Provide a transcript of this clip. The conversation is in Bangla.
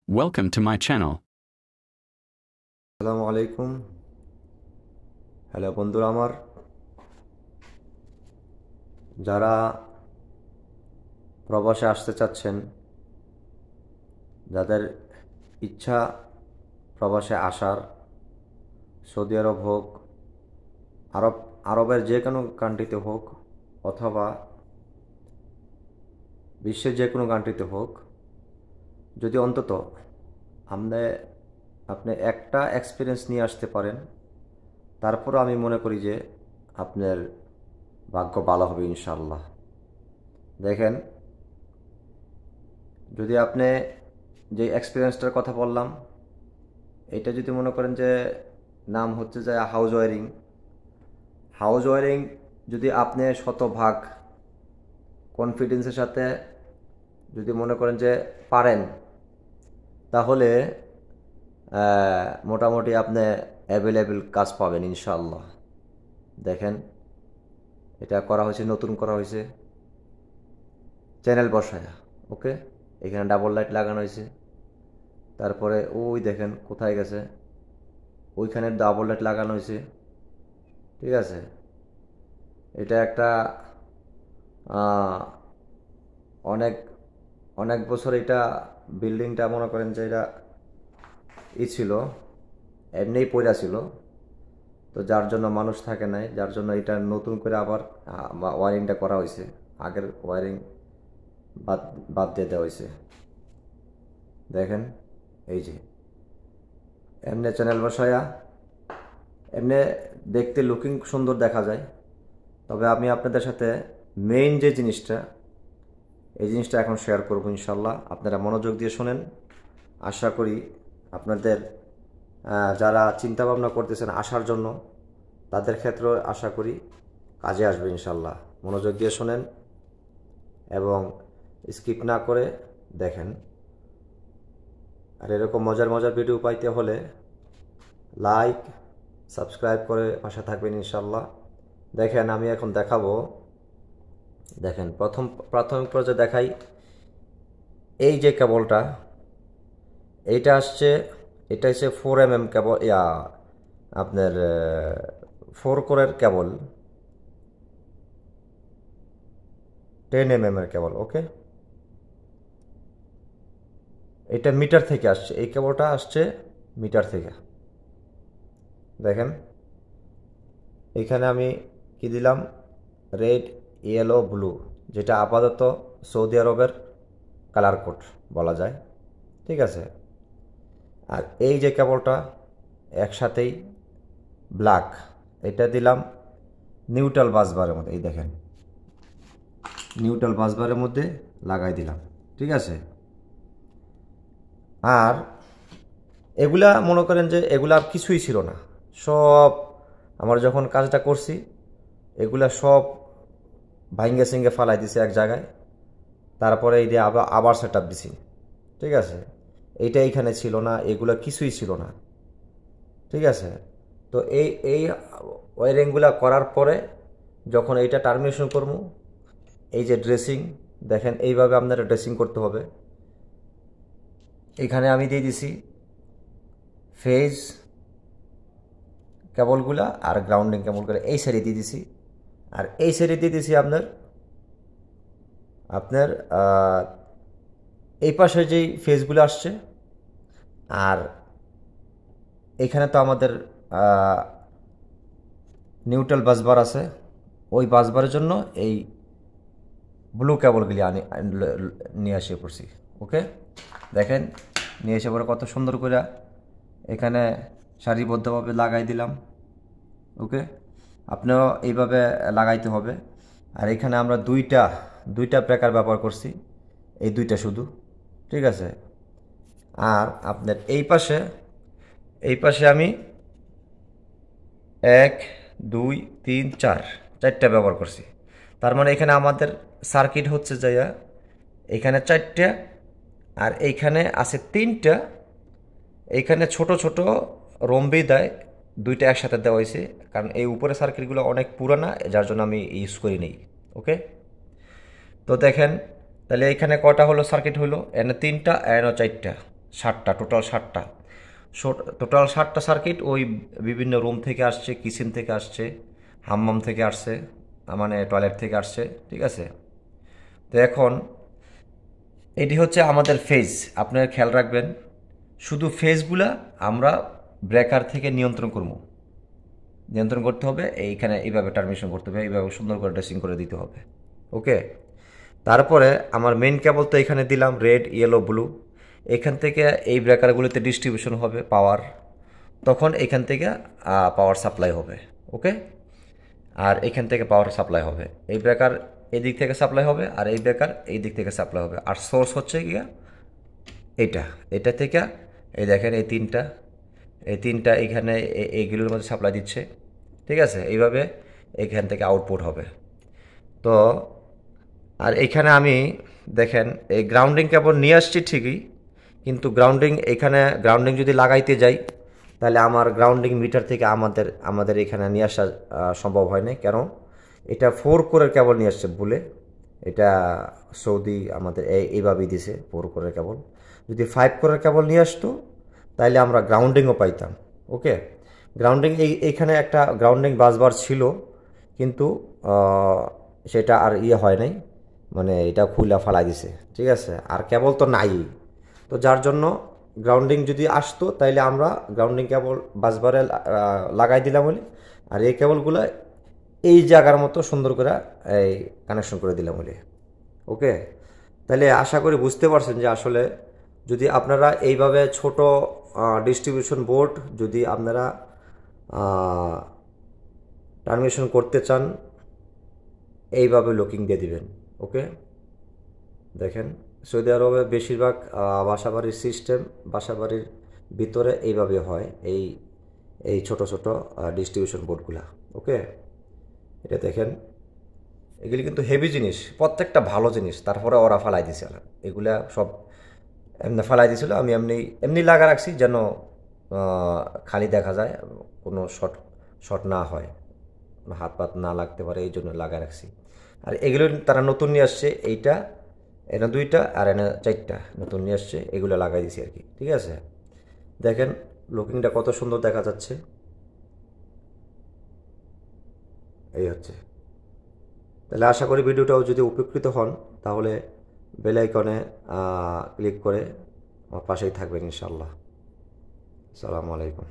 Welcome to my channel. আসসালামু আলাইকুম। হ্যালো বন্ধুরা আমার, যারা প্রবাসে আসতে চাচ্ছেন, যাদের ইচ্ছা প্রবাসে আসার, সৌদি আরব হোক, আরব আরবের যে কোনো কান্ট্রিতে হোক, অথবা বিশ্বের যে কোনো কান্ট্রিতে হোক, যদি অন্তত আপনি আপনি একটা এক্সপিরিয়েন্স নিয়ে আসতে পারেন, তারপরও আমি মনে করি যে আপনার ভাগ্য ভালো হবে ইনশাআল্লাহ। দেখেন, যদি আপনি যে এক্সপিরিয়েন্সটার কথা বললাম, এটা যদি মনে করেন যে নাম হচ্ছে যে হাউস ওয়ারিং। হাউস ওয়ারিং যদি আপনি শতভাগ কনফিডেন্সের সাথে যদি মনে করেন যে পারেন, তাহলে মোটামুটি আপনি অ্যাভেলেবেল কাজ পাবেন ইনশাআল্লাহ। দেখেন, এটা করা হয়েছে, নতুন করা হয়েছে চ্যানেল বসায়া। ওকে, এখানে ডাবল লাইট লাগানো হয়েছে। তারপরে ওই দেখেন কোথায় গেছে, ওইখানে ডাবল লাইট লাগানো হয়েছে। ঠিক আছে, এটা একটা আহ, অনেক অনেক বছর এটা বিল্ডিংটা মনে করেন যে এটা ছিল, এমনিই পড়া ছিল। তো যার জন্য মানুষ থাকে নাই, যার জন্য এটা নতুন করে আবার ওয়ারিংটা করা হয়েছে। আগের ওয়ারিং বাদ বাদ দিয়ে দেওয়া হয়েছে। দেখেন, এই যে এমনি চ্যানেল বসায়া এমনি দেখতে লুকিং সুন্দর দেখা যায়। তবে আমি আপনাদের সাথে মেইন যে জিনিসটা, এই জিনিসটা এখন শেয়ার করবো ইনশাল্লাহ। আপনারা মনোযোগ দিয়ে শোনেন। আশা করি আপনাদের যারা চিন্তা ভাবনা করতেছেন আসার জন্য, তাদের ক্ষেত্রে আশা করি কাজে আসবে ইনশাল্লাহ। মনোযোগ দিয়ে শোনেন এবং স্কিপ না করে দেখেন। আর এরকম মজার মজার ভিডিও পাইতে হলে লাইক, সাবস্ক্রাইব করে পাশে থাকবেন ইনশাল্লাহ। দেখেন, আমি এখন দেখাবো। দেখেন, প্রাথমিক পর্যায়ে দেখাই। এই যে কেবলটা, এইটা আসছে, এটা হচ্ছে 4 mm কেবল, আপনার 4 কোরের কেবল, 10 mm এর কেবল। ওকে, এটা মিটার থেকে আসছে, এই কেবলটা আসছে মিটার থেকে। দেখেন, এখানে আমি কি দিলাম, রেড, ইয়েলো, ব্লু, যেটা আপাতত সৌদি আরবের কালার কোড বলা যায়। ঠিক আছে, আর এই যে কেবলটা একসাথেই ব্ল্যাক, এটা দিলাম নিউট্রাল বাসবারের মধ্যে। এই দেখেন, নিউট্রাল বাসবারের মধ্যে লাগাই দিলাম। ঠিক আছে, আর এগুলা মনে করেন যে এগুলা কিছুই ছিল না, সব আমার যখন কাজটা করছি এগুলা সব ভাঙ্গে সিঙ্গে ফালাই দিছে এক জায়গায়। তারপরে এই যে আবার আবার সেট আপ দিছি। ঠিক আছে, এইটা এইখানে ছিল না, এগুলা কিছুই ছিল না। ঠিক আছে, তো এই ওয়ারিংগুলা করার পরে যখন এইটা টার্মিনেশন করবো, এই যে ড্রেসিং, দেখেন এইভাবে আপনারা ড্রেসিং করতে হবে। এখানে আমি দিয়ে দিছি ফেজ কেবলগুলা আর গ্রাউন্ডিং কেবলগুলো এই সাইডে দিয়ে দিছি। আর এই সাইডে দিয়ে দিছি আপনার আপনার এই পাশে যেই ফেজগুলো আসছে। আর এখানে তো আমাদের নিউট্রাল বাসবার আছে, ওই বাসবারের জন্য এই ব্লু কেবলগুলি নিয়ে এসে পড়ছি। ওকে, দেখেন, নিয়ে এসে পরে কত সুন্দর করে এখানে সারিবদ্ধভাবে লাগাই দিলাম। ওকে, আপনিও এইভাবে লাগাইতে হবে। আর এখানে আমরা দুইটা দুইটা ব্রেকার ব্যবহার করছি, এই দুইটা শুধু। ঠিক আছে, আর আপনার এই পাশে আমি 1 2 3 4 চারটা ব্যবহার করছি। তার মানে এখানে আমাদের সার্কিট হচ্ছে যাইয়া এখানে 4টা, আর এইখানে আছে 3টা। এইখানে ছোট ছোট রম্বি দেয়, দুইটা একসাথে দেওয়া হয়েছে, কারণ এই উপরে সার্কিটগুলো অনেক পুরানা, যার জন্য আমি ইউজ করি নেই। ওকে, তো দেখেন, তাহলে এখানে কটা হলো সার্কিট হলো, এনে 3টা, এনে 4টা। টোটাল 7টা। টোটাল 7টা সার্কিট ওই বিভিন্ন রুম থেকে আসছে, কিচেন থেকে আসছে, হাম্মাম থেকে আসছে, মানে টয়লেট থেকে আসছে, ঠিক আছে। তো এখন এটি হচ্ছে আমাদের ফেজ, আপনারা খেয়াল রাখবেন, শুধু ফেজগুলা আমরা ব্রেকার থেকে নিয়ন্ত্রণ করতে হবে, এইখানে এইভাবে টার্মিনেশন করতে হবে, এইভাবে সুন্দর করে ড্রেসিং করে দিতে হবে। ওকে, তারপরে আমার মেইন কেবল তো এখানে দিলাম রেড, ইয়েলো, ব্লু। এখান থেকে এই ব্রেকারগুলিতে ডিস্ট্রিবিউশন হবে পাওয়ার, তখন এখান থেকে পাওয়ার সাপ্লাই হবে। ওকে, আর এখান থেকে পাওয়ার সাপ্লাই হবে, এই ব্রেকার এই দিক থেকে সাপ্লাই হবে, আর এই ব্রেকার এই দিক থেকে সাপ্লাই হবে। আর সোর্স হচ্ছে গিয়া এটা থেকে, এই দেখেন এই তিনটা এখানে এইগুলোর মধ্যে সাপ্লাই দিচ্ছে, ঠিক আছে। এইভাবে এখান থেকে আউটপুট হবে। তো আর এইখানে আমি দেখেন এই গ্রাউন্ডিং কেবল নিয়ে আসছি ঠিকই, কিন্তু গ্রাউন্ডিং যদি লাগাইতে যাই, তাহলে আমার গ্রাউন্ডিং মিটার থেকে আমাদের এখানে নিয়ে আসা সম্ভব হয় না। কেন? এটা 4 কোরের কেবল নিয়ে আসছে বলে, এটা সৌদি আমাদের এইভাবেই দিছে 4 কোরের কেবল। যদি 5 কোরের কেবল নিয়ে আসতো, তাইলে আমরা গ্রাউন্ডিংও পাইতাম। ওকে, গ্রাউন্ডিং এইখানে একটা গ্রাউন্ডিং বাসবার ছিল, কিন্তু সেটা আর হয় নাই, মানে এটা খুলে ফালাই দিছে, ঠিক আছে। আর কেবল তো নাই, তো যার জন্য গ্রাউন্ডিং যদি আসতো, তাইলে আমরা গ্রাউন্ডিং কেবল বাসবারে লাগাই দিলাম বলে, আর এই কেবলগুলো এই জায়গার মতো সুন্দর করে এই কানেকশন করে দিলাম বলে। ওকে, তাহলে আশা করি বুঝতে পারছেন যে আসলে যদি আপনারা এইভাবে ছোট ডিস্ট্রিবিউশন বোর্ড যদি আপনারা টার্মিনেশন করতে চান, এইভাবে লুকিং দিয়ে দিবেন। ওকে, দেখেন সৌদি আরবে বেশিরভাগ বাসাবাড়ির সিস্টেম, বাসাবাড়ির ভিতরে এইভাবে হয়, এই ছোট ছোট ডিস্ট্রিবিউশন বোর্ডগুলা। ওকে, এটা দেখেন, এগুলি কিন্তু হেভি জিনিস, প্রত্যেকটা ভালো জিনিস, তারপরে ওরা ফালাই দিছে। এগুলা সব এমনি ফালাই দিছিল, আমি এমনি এমনি লাগা রাখছি যেন খালি দেখা যায়, কোনো শর্ট না হয়, হাত পাত না লাগতে পারে, এই জন্য লাগা রাখছি। আর এগুলো তারা নতুন নিয়ে আসছে, এনে 2টা আর এনে 4টা নতুন নিয়ে আসছে, এগুলো লাগাই দিছি আর কি, ঠিক আছে। দেখেন লুকিংটা কত সুন্দর দেখা যাচ্ছে, এই হচ্ছে। তাহলে আশা করি ভিডিওটাও যদি উপকৃত হন, তাহলে বেল আইকনে ক্লিক করে আমার পাশেই থাকবেন ইনশাল্লাহ। আসসালামু আলাইকুম।